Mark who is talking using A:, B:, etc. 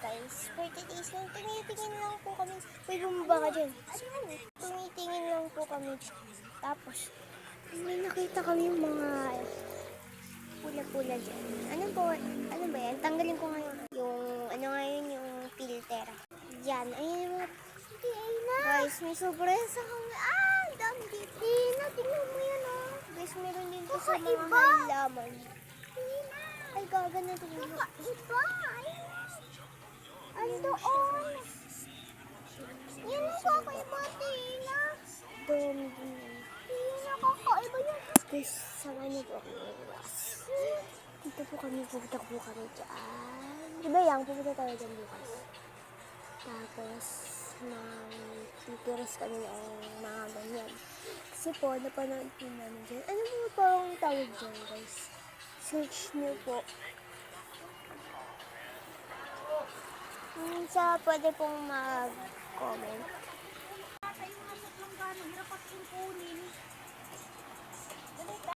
A: guys. For today's lang, tumitingin lang po kami. Uy, bumaba ka dyan. Tumitingin lang po kami. Tapos, may nakita kami yung mga pula-pula dyan. Ano ba yan? Tanggalin ko ngayon. Yung filter. Yan, ayun yung mga guys, may sorpresa kami. Dami dito. Tingnan mo yan, oh. Guys, meron din to sa mga halaman. Ay, gaga na ito. Iba. Andoon. Yan ang kakaiba, Tina. Dami din. Tina, kakaiba yan. Guys, samahan niyo po ako bukas. Dito po kami, pupunta po kami dyan. Diba yan, pupunta tayo dyan bukas. Tapos, titiris kami ng mga ganyan. Kasi po, napanood po namin dyan. Ano mo po ang tawag dyan, guys? Search niyo po. Sa pwede pong mag-comment.